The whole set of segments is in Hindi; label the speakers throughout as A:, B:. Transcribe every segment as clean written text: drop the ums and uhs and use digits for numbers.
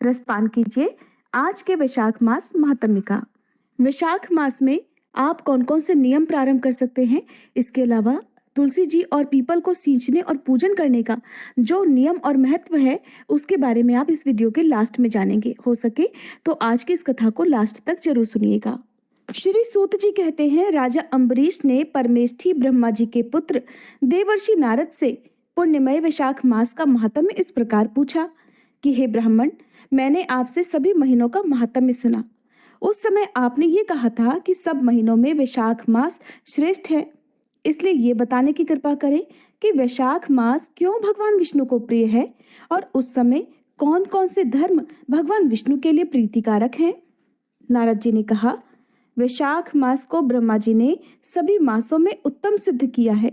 A: रसपान कीजिए आज के वैशाख मास महात्म्य का। वैशाख मास में आप कौन कौन से नियम प्रारंभ कर सकते हैं, इसके अलावा तुलसी जी और पीपल को सींचने और पूजन करने का जो नियम और महत्व है उसके बारे में आप इस वीडियो के लास्ट में जानेंगे। हो सके तो आज की इस कथा को लास्ट तक जरूर सुनिएगा। श्री सूत जी कहते हैं, राजा अम्बरीश ने परमेष्ठी ब्रह्मा जी के पुत्र देवर्षि नारद से पुण्यमय वैशाख मास का महात्म्य इस प्रकार पूछा कि हे ब्राह्मण, मैंने आपसे सभी महीनों का महात्म्य सुना। उस समय आपने ये कहा था कि सब महीनों में वैशाख मास श्रेष्ठ है, इसलिए ये बताने की कृपा करें कि वैशाख मास क्यों भगवान विष्णु को प्रिय है और उस समय कौन कौन से धर्म भगवान विष्णु के लिए प्रीतिकारक हैं। नारद जी ने कहा, वैशाख मास को ब्रह्मा जी ने सभी मासों में उत्तम सिद्ध किया है।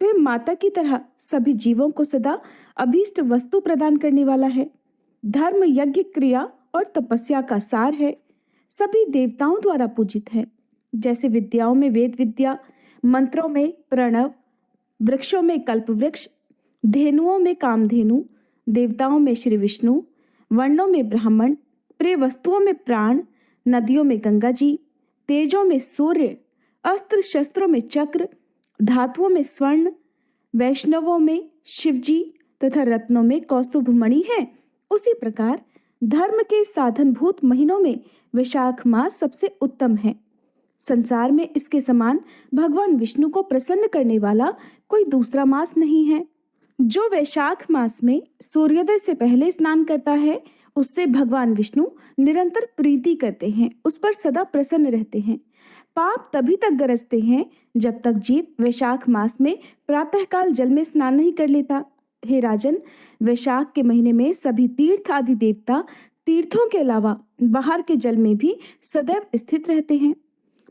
A: वह माता की तरह सभी जीवों को सदा अभीष्ट वस्तु प्रदान करने वाला है। धर्म, यज्ञ, क्रिया और तपस्या का सार है। सभी देवताओं द्वारा पूजित है। जैसे विद्याओं में वेद विद्या, मंत्रों में प्रणव, वृक्षों में कल्प वृक्ष, धेनुओं में कामधेनु, देवताओं में श्री विष्णु, वर्णों में ब्राह्मण, प्रिय वस्तुओं में प्राण, नदियों में गंगा जी, तेजों में सूर्य, अस्त्र शस्त्रों में चक्र, धातुओं में स्वर्ण, वैष्णवों में शिवजी तथा रत्नों में कौस्तुभमणि है, उसी प्रकार धर्म के साधनभूत महीनों में वैशाख मास सबसे उत्तम है। संसार में इसके समान भगवान विष्णु को प्रसन्न करने वाला कोई दूसरा मास नहीं है। जो वैशाख मास में सूर्योदय से पहले स्नान करता है उससे भगवान विष्णु निरंतर प्रीति करते हैं, उस पर सदा प्रसन्न रहते हैं। पाप तभी तक गरजते हैं जब तक जीव वैशाख मास में प्रातःकाल जल में स्नान नहीं कर लेता। हे राजन, वैशाख के महीने में सभी तीर्थ आदि देवता तीर्थों के अलावा बाहर के जल में भी सदैव स्थित रहते हैं।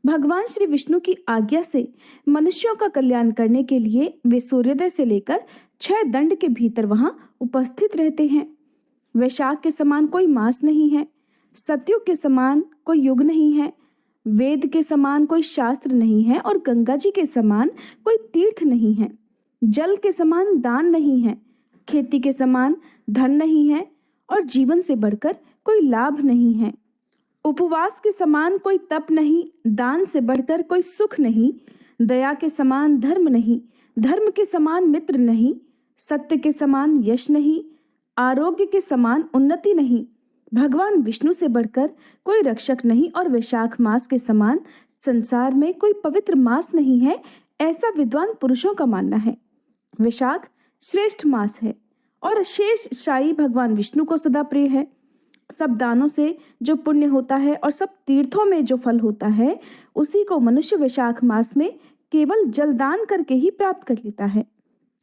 A: भगवान श्री विष्णु की आज्ञा से मनुष्यों का कल्याण करने के लिए वे सूर्योदय से लेकर 6 दंड के भीतर वहां उपस्थित रहते हैं। वैशाख के समान कोई मास नहीं है, सतयुग के समान कोई युग नहीं है, वेद के समान कोई शास्त्र नहीं है और गंगा जी के समान कोई तीर्थ नहीं है। जल के समान दान नहीं है, खेती के समान धन नहीं है और जीवन से बढ़कर कोई लाभ नहीं है। उपवास के समान कोई तप नहीं, दान से बढ़कर कोई सुख नहीं, दया के समान धर्म नहीं, धर्म के समान मित्र नहीं, सत्य के समान यश नहीं, आरोग्य के समान उन्नति नहीं, भगवान विष्णु से बढ़कर कोई रक्षक नहीं और वैशाख मास के समान संसार में कोई पवित्र मास नहीं है, ऐसा विद्वान पुरुषों का मानना है। वैशाख श्रेष्ठ मास है और शेष शाही भगवान विष्णु को सदा प्रिय है। सब दानों से जो पुण्य होता है और सब तीर्थों में जो फल होता है उसी को मनुष्य वैशाख मास में केवल जलदान करके ही प्राप्त कर लेता है।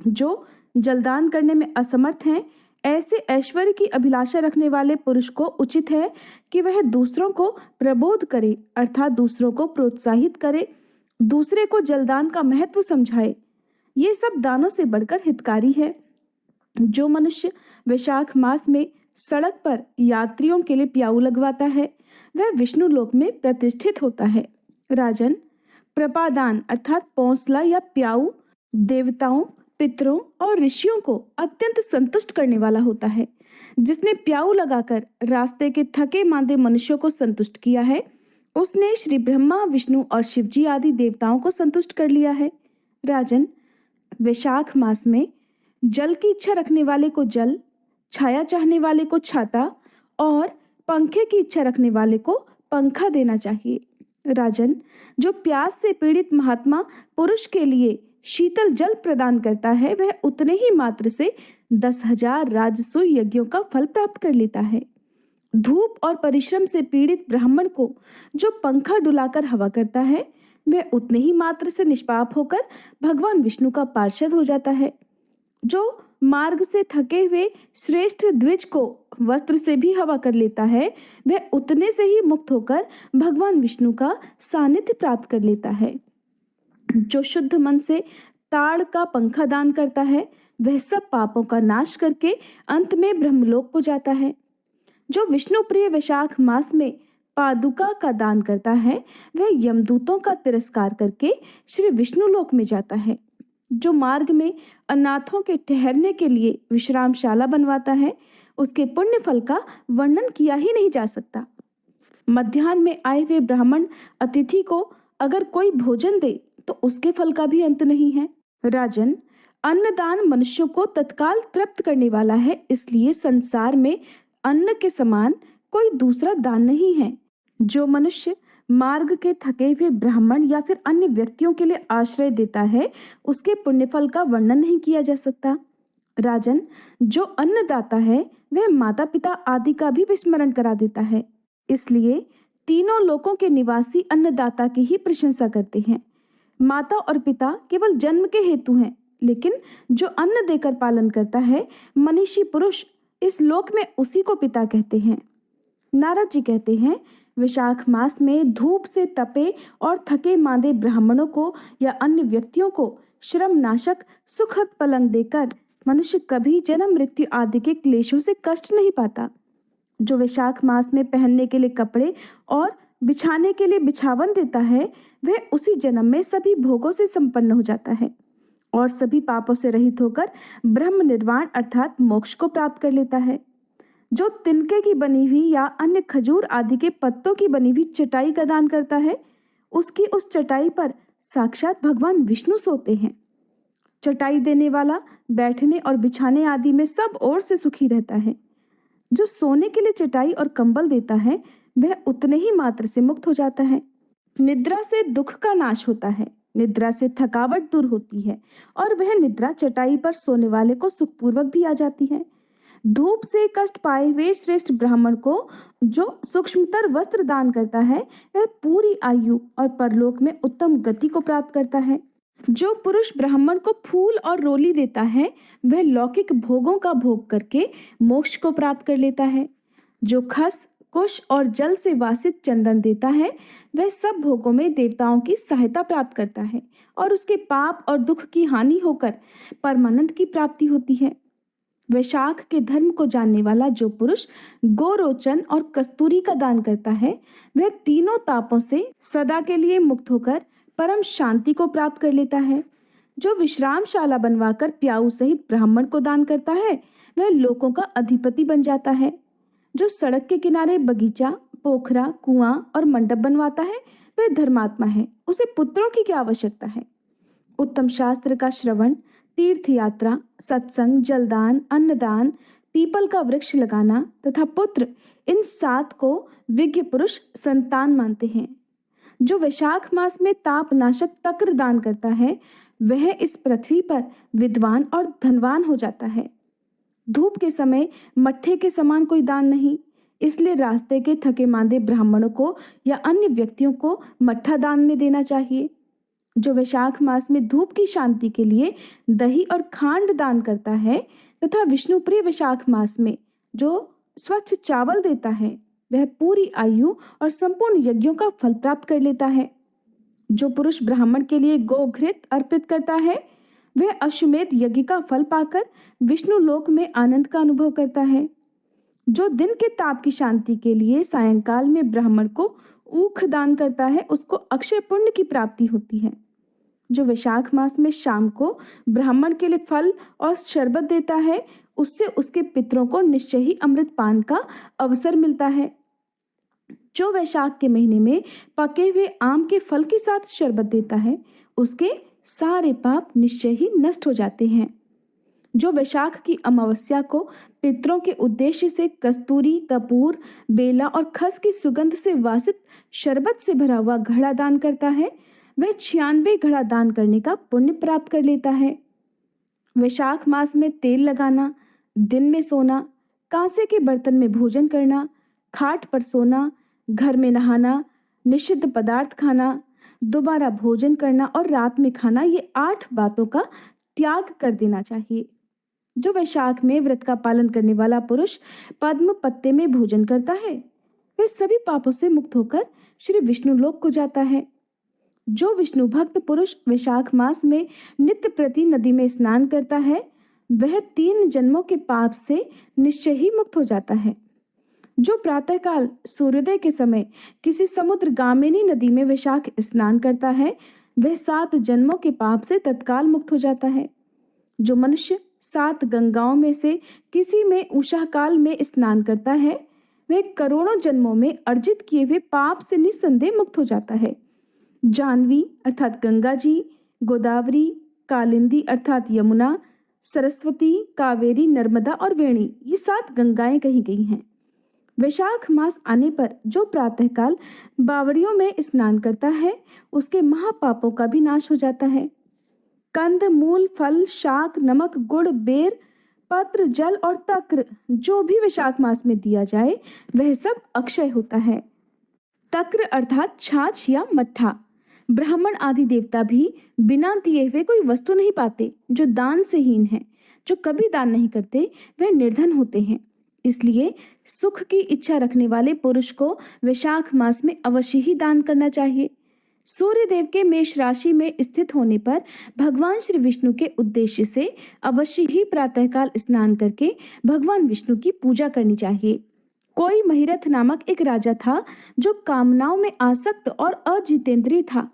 A: जो जलदान करने में असमर्थ हैं, ऐसे ऐश्वर्य की अभिलाषा रखने वाले पुरुष को उचित है कि वह दूसरों को प्रबोध करे, अर्थात दूसरों को प्रोत्साहित करे, दूसरे को जलदान का महत्व समझाए। ये सब दानों से बढ़कर हितकारी है। जो मनुष्य वैशाख मास में सड़क पर यात्रियों के लिए प्याऊ लगवाता है वह विष्णु लोक में प्रतिष्ठित होता है। राजन, प्रपादान अर्थात पौंसला या प्याऊ देवताओं, पितरों और ऋषियों को अत्यंत संतुष्ट करने वाला होता है। जिसने प्याऊ लगाकर रास्ते के थके मांदे मनुष्यों को संतुष्ट किया है उसने श्री ब्रह्मा, विष्णु और शिवजी आदि देवताओं को संतुष्ट कर लिया है। राजन, वैशाख मास में जल की इच्छा रखने वाले को जल, छाया चाहने वाले को छाता और पंखे की इच्छा रखने वाले को पंखा देना चाहिए। राजन, जो प्यास से पीड़ित महात्मा पुरुष के लिए शीतल जल प्रदान करता है वह उतने ही मात्र से 10,000 राजसूय यज्ञों का फल प्राप्त कर लेता है। धूप और परिश्रम से पीड़ित ब्राह्मण को जो पंखा डुलाकर हवा करता है वह उतने ही मात्र से निष्पाप होकर भगवान विष्णु का पार्षद हो जाता है। जो मार्ग से थके हुए श्रेष्ठ द्विज को वस्त्र से भी हवा कर लेता है वह उतने से ही मुक्त होकर भगवान विष्णु का सानिध्य प्राप्त कर लेता है। जो शुद्ध मन से ताड़ का पंखा दान करता है वह सब पापों का नाश करके अंत में ब्रह्मलोक को जाता है। जो विष्णु प्रिय वैशाख मास में पादुका का दान करता है वह यमदूतों का तिरस्कार करके श्री विष्णु लोक में जाता है। जो मार्ग में अनाथों के ठहरने के लिए विश्रामशाला बनवाता है उसके पुण्य फल का वर्णन किया ही नहीं जा सकता। मध्याह्न में आए हुए ब्राह्मण अतिथि को अगर कोई भोजन दे तो उसके फल का भी अंत नहीं है। राजन, अन्नदान मनुष्यों को तत्काल तृप्त करने वाला है, इसलिए संसार में अन्न के समान कोई दूसरा दान नहीं है। जो मनुष्य मार्ग के थके हुए ब्राह्मण या फिर अन्य व्यक्तियों के लिए आश्रय देता है, उसके पुण्यफल का वर्णन नहीं किया जा सकता। राजन, जो अन्नदाता है वह माता पिता आदि का भी विस्मरण करा देता है, इसलिए तीनों लोकों के निवासी अन्नदाता की ही प्रशंसा करते हैं। माता और पिता केवल जन्म के हेतु हैं, लेकिन जो अन्न देकर पालन करता है, मनीषी पुरुष, इस लोक में उसी को पिता कहते हैं। नारद जी कहते हैं, वैशाख मास में धूप से तपे और थके मांदे ब्राह्मणों को या अन्य व्यक्तियों को श्रम नाशक सुखद पलंग देकर मनुष्य कभी जन्म मृत्यु आदि के क्लेशों से कष्ट नहीं पाता। जो वैशाख मास में पहनने के लिए कपड़े और बिछाने के लिए बिछावन देता है, वह उसी जन्म में सभी भोगों से संपन्न हो जाता है और सभी पापों से रहित होकर ब्रह्म निर्वाण अर्थात मोक्ष को प्राप्त कर लेता है। जो तिनके की बनी हुई या अन्य खजूर आदि के पत्तों की बनी हुई चटाई का दान करता है, उसकी उस चटाई पर साक्षात भगवान विष्णु सोते हैं। चटाई देने वाला बैठने और बिछाने आदि में सब ओर से सुखी रहता है। जो सोने के लिए चटाई और कंबल देता है, वह उतने ही मात्र से मुक्त हो जाता है। निद्रा से दुख का नाश होता है, निद्रा से थकावट दूर होती है और वह निद्रा चटाई पर सोने वाले को सुखपूर्वक भी आ जाती है। धूप से कष्ट पाए हुए श्रेष्ठ ब्राह्मण को जो सूक्ष्मतर वस्त्र दान करता है, वह पूरी आयु और परलोक में उत्तम गति को प्राप्त करता है। जो पुरुष ब्राह्मण को फूल और रोली देता है, वह लौकिक भोगों का भोग करके मोक्ष को प्राप्त कर लेता है। जो खस, कुश और जल से वासित चंदन देता है, वह सब भोगों में देवताओं की सहायता प्राप्त करता है और उसके पाप और दुख की हानि होकर परमानंद की प्राप्ति होती है। वैशाख के धर्म को जानने वाला जो पुरुष गोरोचन और कस्तूरी का दान करता है, वह तीनों तापों से सदा के लिए मुक्त होकर परम शांति को प्राप्त कर लेता है। जो विश्रामशाला बनवाकर प्याऊ सहित ब्राह्मण को दान करता है, वह लोकों का अधिपति बन जाता है। जो सड़क के किनारे बगीचा, पोखरा, कुआं और मंडप बनवाता है, वह धर्मात्मा है, उसे पुत्रों की क्या आवश्यकता है। उत्तम शास्त्र का श्रवण, तीर्थ यात्रा, सत्संग, जलदान, अन्नदान, पीपल का वृक्ष लगाना तथा पुत्र, इन 7 को विज्ञ पुरुष संतान मानते हैं। जो वैशाख मास में ताप नाशक तक्र दान करता है, वह इस पृथ्वी पर विद्वान और धनवान हो जाता है। धूप के समय मट्ठे के समान कोई दान नहीं, इसलिए रास्ते के थके मांदे ब्राह्मणों को या अन्य व्यक्तियों को मट्ठा दान में देना चाहिए। जो वैशाख मास में धूप की शांति के लिए दही और खांड दान करता है तथा विष्णु प्रिय वैशाख मास में जो स्वच्छ चावल देता है, वह पूरी आयु और संपूर्ण यज्ञों का फल प्राप्त कर लेता है। जो पुरुष ब्राह्मण के लिए गोघृत अर्पित करता है, वह अश्वमेध यज्ञ का फल पाकर विष्णु लोक में आनंद का अनुभव करता है। जो दिन के ताप की शांति के लिए सायंकाल में ब्राह्मण को ऊख दान करता है, उसको अक्षय पुण्य की प्राप्ति होती है। जो वैशाख मास में शाम को ब्राह्मण के लिए फल और शरबत देता है, उससे उसके पितरों को निश्चय ही अमृत पान का अवसर मिलता है। जो वैशाख के महीने में पके हुए आम के फल के साथ शरबत देता है, उसके सारे पाप निश्चय ही नष्ट हो जाते हैं। जो वैशाख की अमावस्या को पितरों के उद्देश्य से कस्तूरी, कपूर, बेला और खस की सुगंध से वासित शरबत से भरा हुआ घड़ा दान करता है, वह 96 घड़ा दान करने का पुण्य प्राप्त कर लेता है। वैशाख मास में तेल लगाना, दिन में सोना, कांसे के बर्तन में भोजन करना, खाट पर सोना, घर में नहाना, निषिद्ध पदार्थ खाना, दोबारा भोजन करना और रात में खाना, ये 8 बातों का त्याग कर देना चाहिए। जो वैशाख में व्रत का पालन करने वाला पुरुष पद्म पत्ते में भोजन करता है, वह सभी पापों से मुक्त होकर श्री विष्णु लोक को जाता है। जो विष्णु भक्त पुरुष वैशाख मास में नित्य प्रति नदी में स्नान करता है, वह 3 जन्मों के पाप से निश्चय ही मुक्त हो जाता है। जो प्रातःकाल सूर्योदय के समय किसी समुद्र गामिनी नदी में वैशाख स्नान करता है, वह 7 जन्मों के पाप से तत्काल मुक्त हो जाता है। जो मनुष्य 7 गंगाओं में से किसी में उषा काल में स्नान करता है, वह करोड़ों जन्मों में अर्जित किए हुए पाप से निस्संदेह मुक्त हो जाता है। जानवी अर्थात गंगा जी, गोदावरी, कालिंदी अर्थात यमुना, सरस्वती, कावेरी, नर्मदा और वेणी, ये 7 गंगाएं कही गई हैं। वैशाख मास आने पर जो प्रातःकाल बावड़ियों में स्नान करता है, उसके महापापों का भी नाश हो जाता है। कंद, मूल, फल, शाक, नमक, गुड़, बेर, पत्र, जल और तक्र जो भी वैशाख मास में दिया जाए वह सब अक्षय होता है। तक्र अर्थात छाछ या मट्ठा। ब्राह्मण आदि देवता भी बिना दिए हुए कोई वस्तु नहीं पाते। जो दान से हीन है, जो कभी दान नहीं करते, वह निर्धन होते हैं। इसलिए सुख की इच्छा रखने वाले पुरुष को वैशाख मास में अवश्य ही दान करना चाहिए। सूर्य देव के मेष राशि में स्थित होने पर भगवान श्री विष्णु के उद्देश्य से अवश्य ही प्रातःकाल स्नान करके भगवान विष्णु की पूजा करनी चाहिए। कोई महिरथ नामक एक राजा था जो कामनाओं में आसक्त और अजितेंद्रिय था।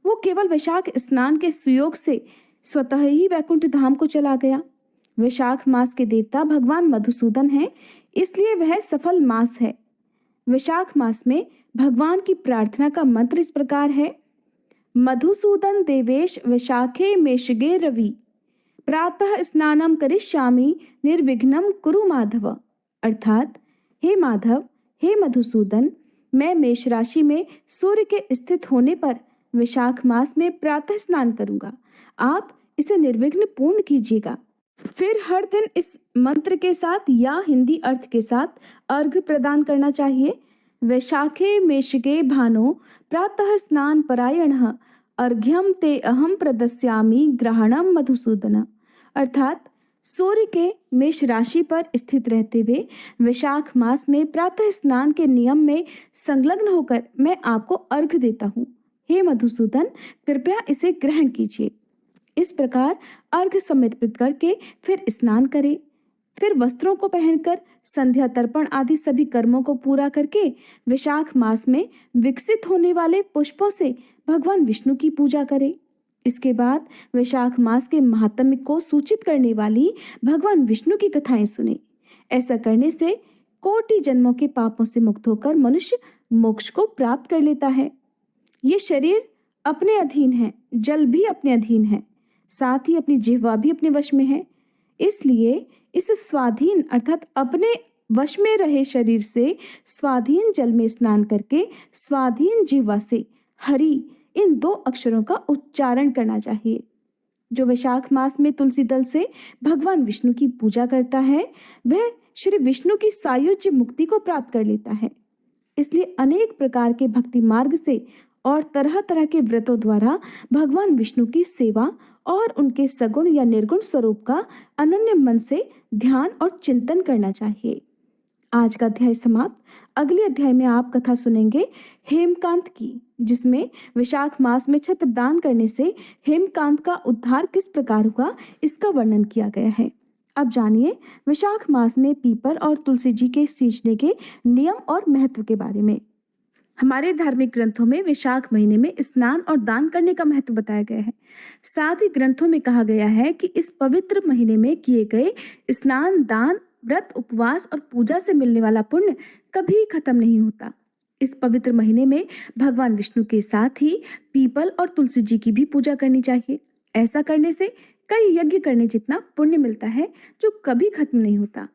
A: वो केवल वैशाख स्नान के सुयोग से स्वतः ही वैकुंठ धाम को चला गया। वैशाख मास के देवता भगवान मधुसूदन हैं, इसलिए वह सफल मास है। वैशाख मास में भगवान की प्रार्थना का मंत्र इस प्रकार है: मधुसूदन देवेश वैशाखे मेषगे रवि, प्रातः स्नानम करिष्यामि निर्विघ्नं कुरु माधव। अर्थात हे माधव, हे मधुसूदन, मैं मेष राशि में सूर्य के स्थित होने पर वैशाख मास में प्रातः स्नान करूंगा, आप इसे निर्विघ्न पूर्ण कीजिएगा। फिर हर दिन इस मंत्र के साथ या हिंदी अर्थ के साथ अर्घ्य प्रदान करना चाहिए। वैशाखे मेषगे भानो प्रातः स्नान परायणः अर्घ्यम ते अहम प्रदस्यामि ग्रहणम मधुसूदन। अर्थात सूर्य के मेष राशि पर स्थित रहते हुए वैशाख मास में प्रातः स्नान के नियम में संलग्न होकर मैं आपको अर्घ्य देता हूँ। हे मधुसूदन, कृपया इसे ग्रहण कीजिए। इस प्रकार अर्घ्य समर्पित करके फिर स्नान करें। फिर वस्त्रों को पहनकर संध्या तर्पण आदि सभी कर्मों को पूरा करके वैशाख मास में विकसित होने वाले पुष्पों से भगवान विष्णु की पूजा करें। इसके बाद वैशाख मास के महात्म्य को सूचित करने वाली भगवान विष्णु की कथाएं सुने। ऐसा करने से कोटि जन्मों के पापों से मुक्त होकर मनुष्य मोक्ष को प्राप्त कर लेता है। ये शरीर अपने अधीन है, जल भी अपने अधीन है, साथ ही अपनी जिह्वा भी अपने वश में है। इसलिए इस स्वाधीन अर्थात अपने वश में रहे शरीर से स्वाधीन जल में स्नान करके स्वाधीन जिह्वा से हरि इन 2 अक्षरों का उच्चारण करना चाहिए। जो वैशाख मास में तुलसी दल से भगवान विष्णु की पूजा करता है वह श्री विष्णु की सायुज्य मुक्ति को प्राप्त कर लेता है। इसलिए अनेक प्रकार के भक्ति मार्ग से और तरह तरह के व्रतों द्वारा भगवान विष्णु की सेवा और उनके सगुण या निर्गुण स्वरूप का अनन्य मन से ध्यान और चिंतन करना चाहिए। आज का अध्याय समाप्त। अगले अध्याय में आप कथा सुनेंगे हेमकांत की, जिसमें वैशाख मास में छत्र दान करने से हेमकांत का उद्धार किस प्रकार हुआ इसका वर्णन किया गया है। अब जानिए वैशाख मास में पीपल और तुलसी जी के सींचने के नियम और महत्व के बारे में। हमारे धार्मिक ग्रंथों में वैशाख महीने में स्नान और दान करने का महत्व बताया गया है। साथ ही ग्रंथों में कहा गया है कि इस पवित्र महीने में किए गए स्नान, दान, व्रत, उपवास और पूजा से मिलने वाला पुण्य कभी खत्म नहीं होता। इस पवित्र महीने में भगवान विष्णु के साथ ही पीपल और तुलसी जी की भी पूजा करनी चाहिए। ऐसा करने से कई यज्ञ करने जितना पुण्य मिलता है जो कभी खत्म नहीं होता।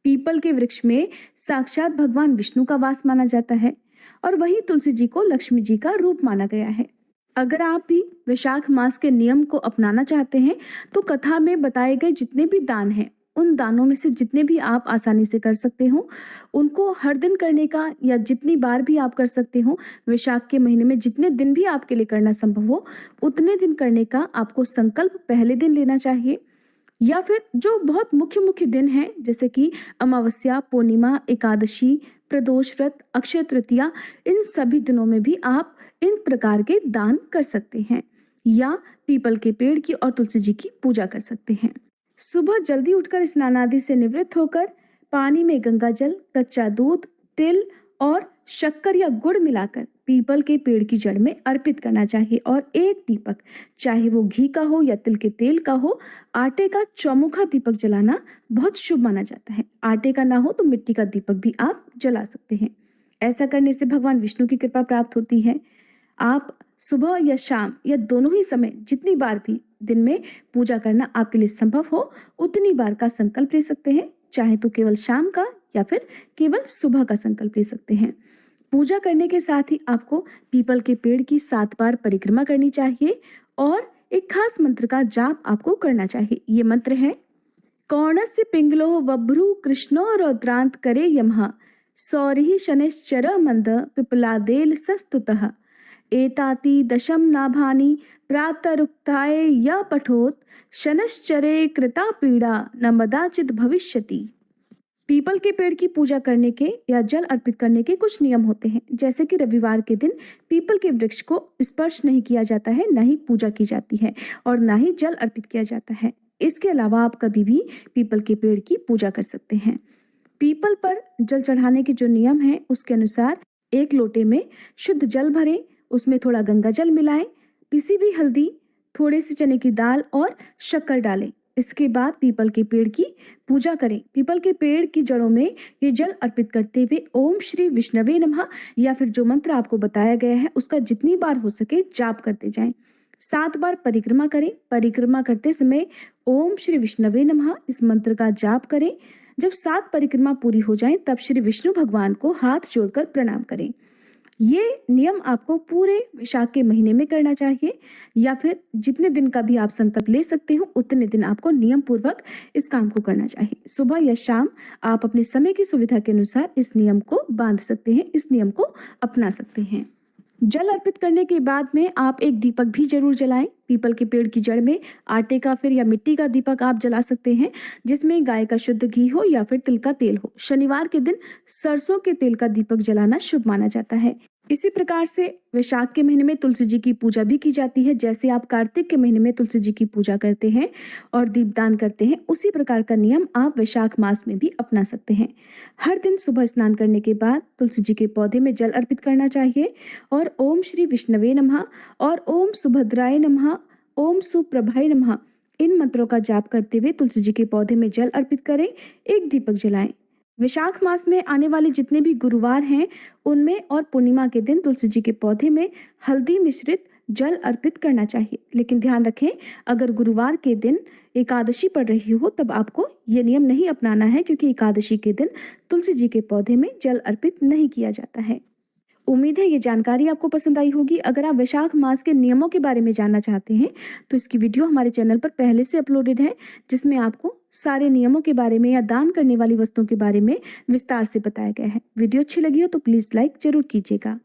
A: पीपल के वृक्ष में साक्षात भगवान विष्णु का वास माना जाता है और वही तुलसी जी को लक्ष्मी जी का रूप माना गया है। अगर आप भी वैशाख मास के नियम को अपनाना चाहते हैं तो कथा में बताए गए जितने भी दान हैं, उन दानों में से जितने भी आप आसानी से कर सकते हो उनको हर दिन करने का, या जितनी बार भी आप कर सकते हो, वैशाख के महीने में जितने दिन भी आपके लिए करना संभव हो उतने दिन करने का आपको संकल्प पहले दिन लेना चाहिए। या फिर जो बहुत मुख्य दिन हैं जैसे कि अमावस्या, पूर्णिमा, एकादशी, प्रदोष व्रत, अक्षय तृतीया, इन सभी दिनों में भी आप इन प्रकार के दान कर सकते हैं या पीपल के पेड़ की और तुलसी जी की पूजा कर सकते हैं। सुबह जल्दी उठकर स्नान आदि से निवृत्त होकर पानी में गंगा जल, कच्चा दूध, तिल और शक्कर या गुड़ मिलाकर पीपल के पेड़ की जड़ में अर्पित करना चाहिए। और एक दीपक, चाहे वो घी का हो या तिल के तेल का हो, आटे का चौमुखा दीपक जलाना बहुत शुभ माना जाता है। आटे का ना हो तो मिट्टी का दीपक भी आप जला सकते हैं। ऐसा करने से भगवान विष्णु की कृपा प्राप्त होती है। आप सुबह या शाम या दोनों ही समय जितनी बार भी दिन में पूजा करना आपके लिए संभव हो, उतनी बार का संकल्प ले सकते हैं। चाहे तो केवल शाम का या फिर केवल सुबह का संकल्प ले सकते हैं। पूजा करने के साथ ही आपको पीपल के पेड़ की 7 बार परिक्रमा करनी चाहिए और एक खास मंत्र का जाप आपको करना चाहिए। ये मंत्र है: कौणस्य पिंगलो वभ्रु कृष्णो रौद्रांत करे यमः सौरिः शनैश्चर मंद पिपलादेल सस्तुतः एताति दशम नाभानि प्रातरुक्ताय य पठोत शनश्चरे कृता पीड़ा न मदाचित भविष्यति। पीपल के पेड़ की पूजा करने के या जल अर्पित करने के कुछ नियम होते हैं, जैसे कि रविवार के दिन पीपल के वृक्ष को स्पर्श नहीं किया जाता है, न ही पूजा की जाती है और न ही जल अर्पित किया जाता है। इसके अलावा आप कभी भी पीपल के पेड़ की पूजा कर सकते हैं। पीपल पर जल चढ़ाने के जो नियम हैं उसके अनुसार 1 लोटे में शुद्ध जल भरें, उसमें थोड़ा गंगा जल मिलाएं, पिसी हुई हल्दी, थोड़े से चने की दाल और शक्कर डालें। इसके बाद पीपल के पेड़ की पूजा करें। पीपल के पेड़ की जड़ों में ये जल अर्पित करते हुए ओम श्री विष्णवे नमः या फिर जो मंत्र आपको बताया गया है उसका जितनी बार हो सके जाप करते जाएं। 7 बार परिक्रमा करें। परिक्रमा करते समय ओम श्री विष्णवे नमः इस मंत्र का जाप करें। जब 7 परिक्रमा पूरी हो जाएं तब श्री विष्णु भगवान को हाथ जोड़कर प्रणाम करें। ये नियम आपको पूरे वैशाख के महीने में करना चाहिए या फिर जितने दिन का भी आप संकल्प ले सकते हो उतने दिन आपको नियम पूर्वक इस काम को करना चाहिए। सुबह या शाम आप अपने समय की सुविधा के अनुसार इस नियम को बांध सकते हैं, इस नियम को अपना सकते हैं। जल अर्पित करने के बाद में आप एक दीपक भी जरूर जलाएं। पीपल के पेड़ की जड़ में आटे का फिर या मिट्टी का दीपक आप जला सकते हैं, जिसमें गाय का शुद्ध घी हो या फिर तिल का तेल हो। शनिवार के दिन सरसों के तेल का दीपक जलाना शुभ माना जाता है। इसी प्रकार से वैशाख के महीने में तुलसी जी की पूजा भी की जाती है। जैसे आप कार्तिक के महीने में तुलसी जी की पूजा करते हैं और दीपदान करते हैं, उसी प्रकार का नियम आप वैशाख मास में भी अपना सकते हैं। हर दिन सुबह स्नान करने के बाद तुलसी जी के पौधे में जल अर्पित करना चाहिए और ओम श्री विष्णवे नमः और ओम सुभद्राय नमः, ओम सुप्रभाय नमः इन मंत्रों का जाप करते हुए तुलसी जी के पौधे में जल अर्पित करें, एक दीपक जलाएं। वैशाख मास में आने वाले जितने भी गुरुवार हैं उनमें और पूर्णिमा के दिन तुलसी जी के पौधे में हल्दी मिश्रित जल अर्पित करना चाहिए। लेकिन ध्यान रखें, अगर गुरुवार के दिन एकादशी पड़ रही हो तब आपको ये नियम नहीं अपनाना है, क्योंकि एकादशी के दिन तुलसी जी के पौधे में जल अर्पित नहीं किया जाता है। उम्मीद है ये जानकारी आपको पसंद आई होगी। अगर आप वैशाख मास के नियमों के बारे में जानना चाहते हैं तो इसकी वीडियो हमारे चैनल पर पहले से अपलोडेड है, जिसमें आपको सारे नियमों के बारे में या दान करने वाली वस्तुओं के बारे में विस्तार से बताया गया है। वीडियो अच्छी लगी हो तो प्लीज लाइक जरूर कीजिएगा।